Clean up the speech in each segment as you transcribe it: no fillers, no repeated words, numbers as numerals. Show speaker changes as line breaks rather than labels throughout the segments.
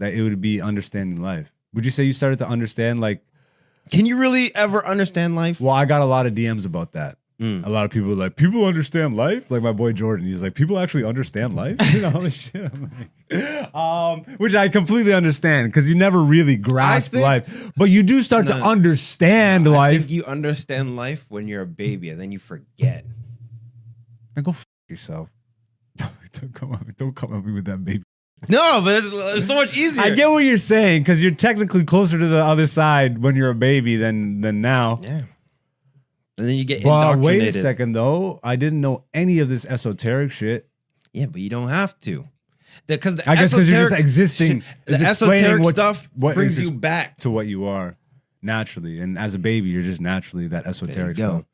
that it would be understanding life. Would you say you started to understand, like,
can you really ever understand life?
well, I got a lot of DMs about that. A lot of people are like, people understand life? Like my boy Jordan, he's like, people actually understand life? You know, shit. I'm like, which I completely understand because you never really grasp life. But you do start to understand life.
I think you understand life when you're a baby and then you forget.
Man, go f yourself. Don't come at me with that baby.
No, but it's so much easier.
I get what you're saying because you're technically closer to the other side when you're a baby than now.
Yeah. And then you get indoctrinated.
Wait a second, though. I didn't know any of this esoteric shit.
Yeah, but you don't have to. Because
I guess because you're just existing.
The esoteric stuff
what
brings you back
to what you are naturally. And as a baby, you're just naturally that esoteric stuff.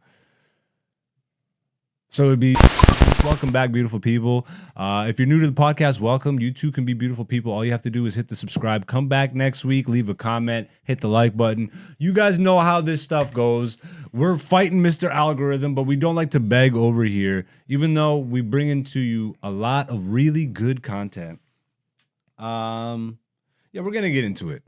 So it'd be... Welcome back, beautiful people. If you're new to the podcast, welcome. You too can be beautiful people. All you have to do is hit the subscribe. Come back next week. Leave a comment. Hit the like button. You guys know how this stuff goes. We're fighting Mr. Algorithm, but we don't like to beg over here, even though we bring into you a lot of really good content. Yeah, we're going to get into it.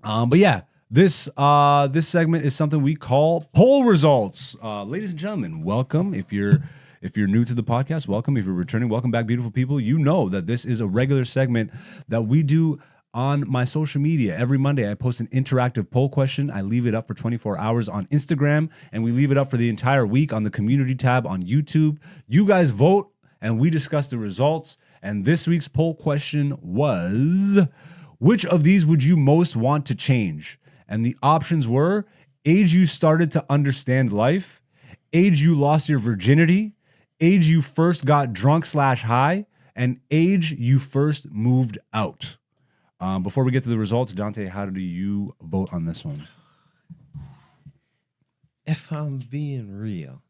But yeah. This segment is something we call poll results. Ladies and gentlemen, welcome. If you're new to the podcast, welcome. If you're returning, welcome back, beautiful people. You know that this is a regular segment that we do on my social media. Every Monday, I post an interactive poll question. I leave it up for 24 hours on Instagram, and we leave it up for the entire week on the community tab on YouTube. You guys vote, and we discuss the results. And this week's poll question was, which of these would you most want to change? And the options were age you started to understand life, age you lost your virginity, age you first got drunk/high, and age you first moved out. Before we get to the results, Dante, how do you vote on this one?
If I'm being real,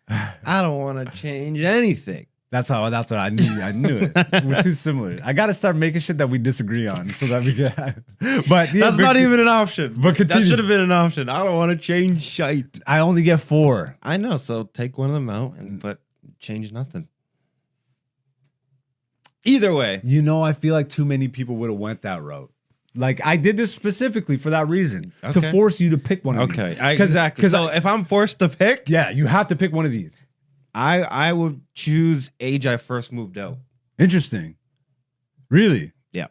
I don't want to change anything.
That's what I knew. I knew it. We're too similar. I got to start making shit that we disagree on so that we can. But yeah,
that's not even an option.
But continue.
That should have been an option. I don't want to change shite.
I only get 4.
I know. So take one of them out, but change nothing. Either way,
you know, I feel like too many people would have went that route. Like I did this specifically for that reason, to force you to pick one of these.
Okay, exactly. So if I'm forced to pick,
yeah, you have to pick one of these.
I would choose age I first moved out.
Interesting. Really?
Yeah.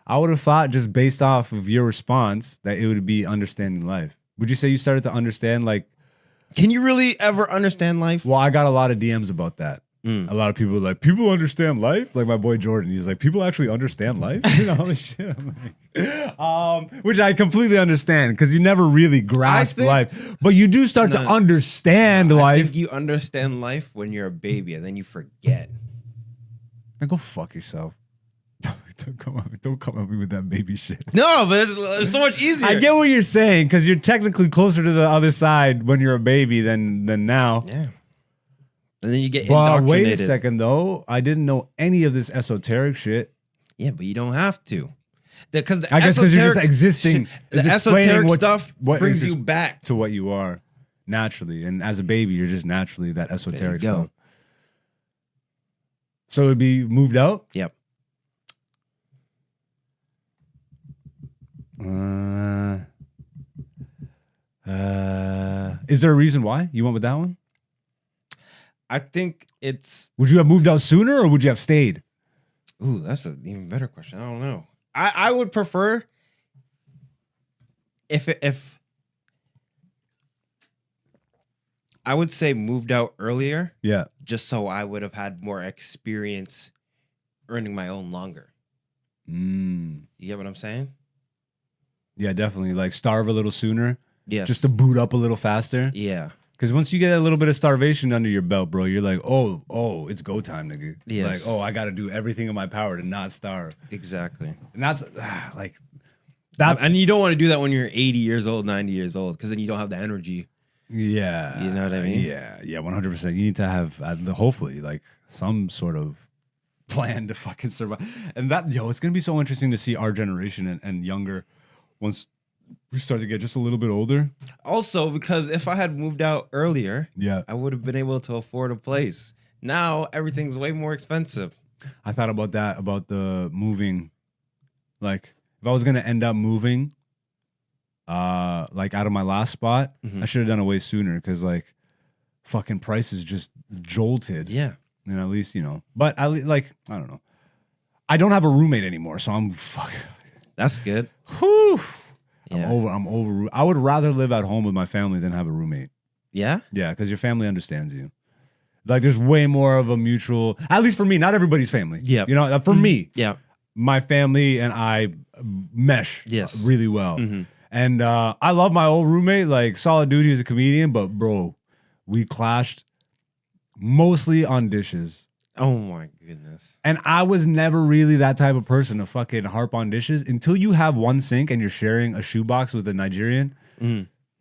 I would have thought, just based off of your response, that it would be understanding life. Would you say you started to understand, like...
Can you really ever understand life?
Well, I got a lot of DMs about that. A lot of people are like, people understand life? Like my boy Jordan, he's like, people actually understand life? You know, shit. I'm like, which I completely understand because you never really grasp life. But you do start to understand life.
I think you understand life when you're a baby and then you forget.
Man, go fuck yourself. Don't come at me with that baby shit.
No, but it's so much easier.
I get what you're saying because you're technically closer to the other side when you're a baby than now.
Yeah. And then you get indoctrinated.
Wait a second, though. I didn't know any of this esoteric shit.
Yeah, but you don't have to. Because
I guess because you're just existing.
The esoteric stuff brings you back
to what you are naturally. And as a baby, you're just naturally that esoteric stuff. So it'd be moved out?
Yep.
Is there a reason why you went with that one?
I think it's...
Would you have moved out sooner or would you have stayed?
Ooh, that's an even better question. I don't know. I would prefer if I would say moved out earlier.
Yeah.
Just so I would have had more experience earning my own longer.
You
get what I'm saying?
Yeah, definitely. Like starve a little sooner.
Yeah.
Just to boot up a little faster.
Yeah.
Because once you get a little bit of starvation under your belt, bro, you're like, oh, it's go time, nigga.
Yes.
Like, I got to do everything in my power to not starve.
Exactly.
And that's
and you don't want to do that when you're 80 years old, 90 years old, because then you don't have the energy.
Yeah.
You know what I mean?
Yeah, 100%. You need to have, hopefully, like some sort of plan to fucking survive. And that, it's going to be so interesting to see our generation and younger once we start to get just a little bit older.
Also, because if I had moved out earlier,
yeah,
I would have been able to afford a place. Now everything's way more expensive.
I thought about that, about the moving. Like, if I was gonna end up moving, like out of my last spot, I should have done it way sooner because like, fucking prices just jolted.
Yeah.
And at least but I don't know. I don't have a roommate anymore, so I'm fucking.
That's good.
Whew.
Yeah.
I'm over. I would rather live at home with my family than have a roommate.
Yeah?
Yeah, because your family understands you. Like, there's way more of a mutual, at least for me, not everybody's family.
Yeah.
For me,
Yeah.
my family and I mesh really well. And I love my old roommate, like solid duty as a comedian, but bro, we clashed mostly on dishes.
Oh my goodness.
And I was never really that type of person to fucking harp on dishes until you have one sink and you're sharing a shoebox with a Nigerian.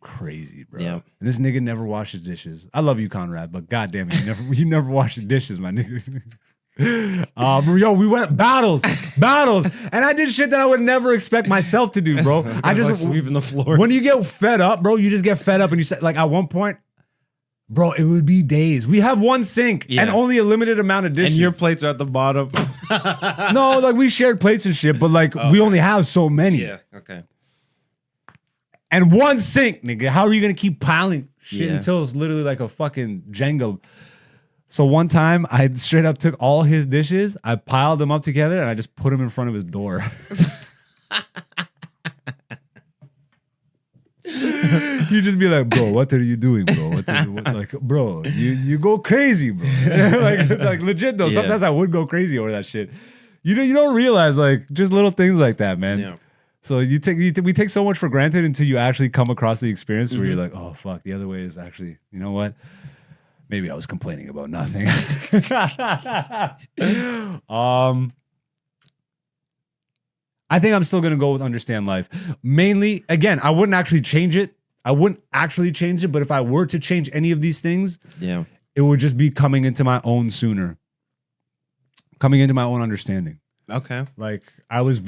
Crazy, bro.
Yeah.
And this nigga never washes dishes. I love you, Conrad, but goddamn it, you never wash the dishes, my nigga. Yo, we went battles, and I did shit that I would never expect myself to do, bro. I just
like sweeping the floors.
When you get fed up, bro, you just get fed up, and you say, like, at one point, bro, it would be days. We have one sink and only a limited amount of dishes.
And your plates are at the bottom.
No, like we shared plates and shit, but like we only have so many.
Yeah. Okay.
And one sink, nigga. How are you gonna keep piling shit until it's literally like a fucking Jenga? So one time I straight up took all his dishes, I piled them up together, and I just put them in front of his door. You just be like, bro, what are you doing, bro? Like, bro, you go crazy, bro. like legit though. Sometimes I would go crazy over that shit. You don't realize like just little things like that, man.
Yeah.
So we take so much for granted until you actually come across the experience where you're like, oh fuck, the other way is actually, you know what? Maybe I was complaining about nothing. I think I'm still gonna go with understand life. Mainly, again, I wouldn't actually change it. But if I were to change any of these things, it would just be coming into my own sooner. Coming into my own understanding.
Okay.
Like I was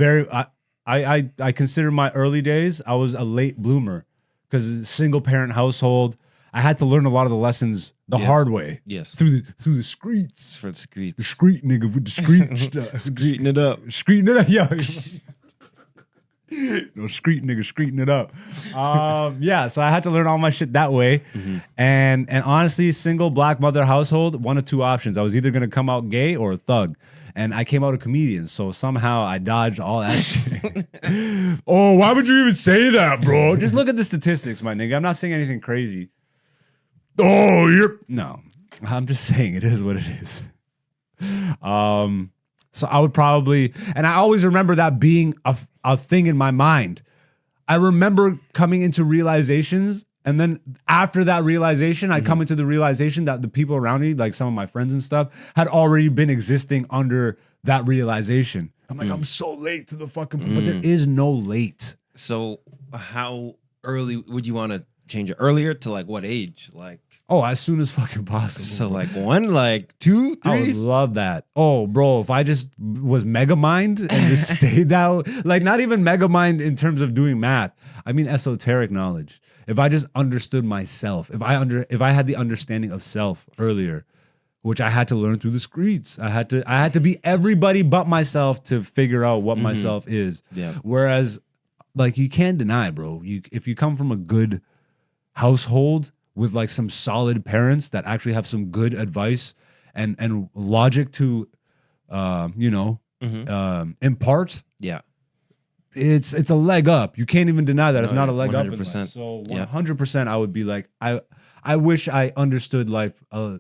I consider my early days, I was a late bloomer because single parent household. I had to learn a lot of the lessons the hard way.
Yes.
Through the streets.
For the streets.
The street nigga with the street stuff.
Screeting it up.
Screeting it up. Yeah. No street nigga screeting it up. Yeah, so I had to learn all my shit that way. And honestly, single black mother household, one of two options. I was either gonna come out gay or a thug. And I came out a comedian, so somehow I dodged all that shit. Oh, why would you even say that, bro? Just look at the statistics, my nigga. I'm not saying anything crazy. Oh, no. I'm just saying it is what it is. So I would probably, and I always remember that being a thing in my mind. I remember coming into realizations, and then after that realization, I come into the realization that the people around me, like some of my friends and stuff, had already been existing under that realization. I'm like, I'm so late to the fucking, but there is no late.
So how early would you want to change it? Earlier to like what age? Like,
oh, as soon as fucking possible.
So like 1, like 2, 3?
I would love that. Oh, bro, if I just was mega mind and just stayed that, like not even mega mind in terms of doing math. I mean esoteric knowledge. If I just understood myself, if I had the understanding of self earlier, which I had to learn through the streets. I had to be everybody but myself to figure out what myself is. Yeah. Whereas, like, you can't deny, bro. If you come from a good household with like some solid parents that actually have some good advice and logic to, impart. Yeah. It's a leg up. You can't even deny that. No, it's not a leg 100%. Up. 100%. So 100%, I would be like, I wish I understood life a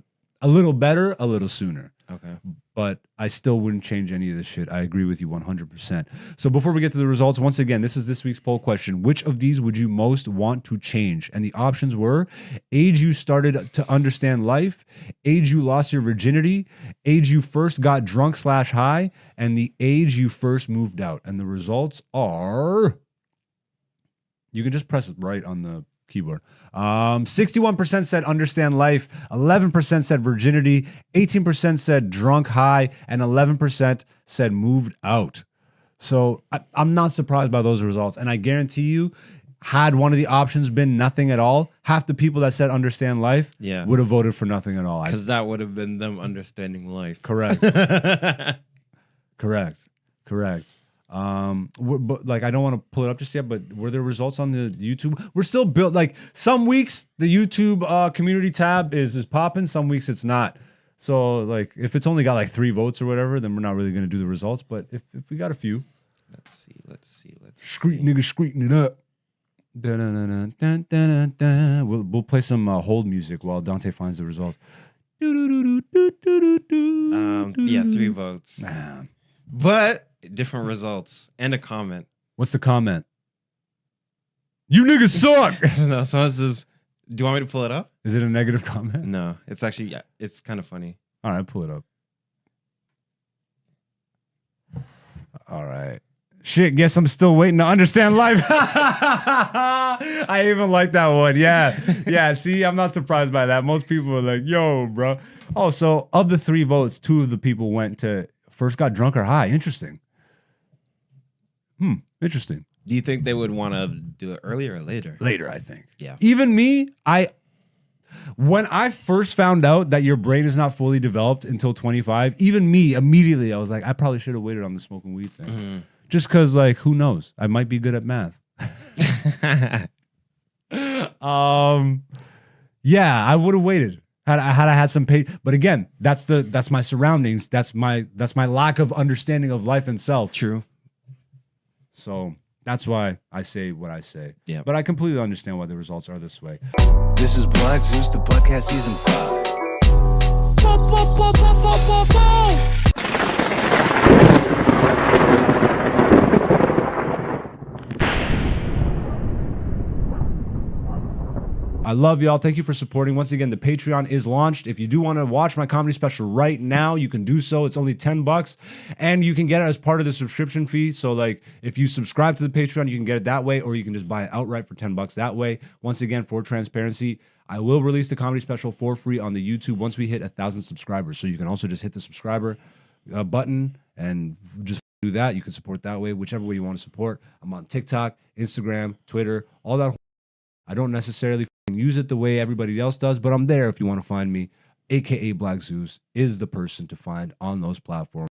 little better, a little sooner. Okay. But I still wouldn't change any of this shit. I agree with you 100%. So before we get to the results, once again, this is this week's poll question. Which of these would you most want to change? And the options were age you started to understand life, age you lost your virginity, age you first got drunk/high, and the age you first moved out. And the results are, you can just press right on the keyboard. 61% said understand life, 11% said virginity, 18% said drunk high, and 11% said moved out. So I'm not surprised by those results. And I guarantee you, had one of the options been nothing at all, half the people that said understand life
Yeah.
would have voted for nothing at all.
Because that would have been them understanding life.
Correct. Correct. But like, I don't want to pull it up just yet, but were there results on the YouTube? We're still built, like some weeks the YouTube community tab is popping, some weeks it's not. So like, if it's only got like 3 votes or whatever, then we're not really going to do the results. But if we got a few,
let's see.
Screet nigga screeting it up. We'll play some hold music while Dante finds the results.
Yeah, 3 votes.
Nah.
But different results and a comment.
What's the comment? You niggas suck.
No, someone says, do you want me to pull it up?
Is it a negative comment?
No, it's actually, yeah, it's kind of funny.
All right, pull it up. All right. Shit, guess I'm still waiting to understand life. I even like that one. Yeah. See, I'm not surprised by that. Most people are like, yo, bro. Oh, so of the 3 votes, 2 of the people went to first got drunk or high. Interesting. Interesting.
Do you think they would want to do it earlier or later?
Later, I think.
Yeah.
Even me, when I first found out that your brain is not fully developed until 25, even me, immediately, I was like, I probably should have waited on the smoking weed thing. Mm-hmm. Just because, like, who knows? I might be good at math. Yeah, I would have waited had I had some pay. But again, that's my surroundings. That's my lack of understanding of life and self.
True.
So that's why I say what I say.
Yeah.
But I completely understand why the results are this way.
This is Black Zeus, the podcast season 5.
I love y'all. Thank you for supporting. Once again, the Patreon is launched. If you do want to watch my comedy special right now, you can do so. It's only $10 and you can get it as part of the subscription fee. So like if you subscribe to the Patreon, you can get it that way, or you can just buy it outright for $10 that way. Once again, for transparency, I will release the comedy special for free on the YouTube once we hit 1,000 subscribers. So you can also just hit the subscriber button and just do that. You can support that way, whichever way you want to support. I'm on TikTok, Instagram, Twitter, all that. I don't necessarily use it the way everybody else does, but I'm there if you want to find me. AKA Black Zeus is the person to find on those platforms.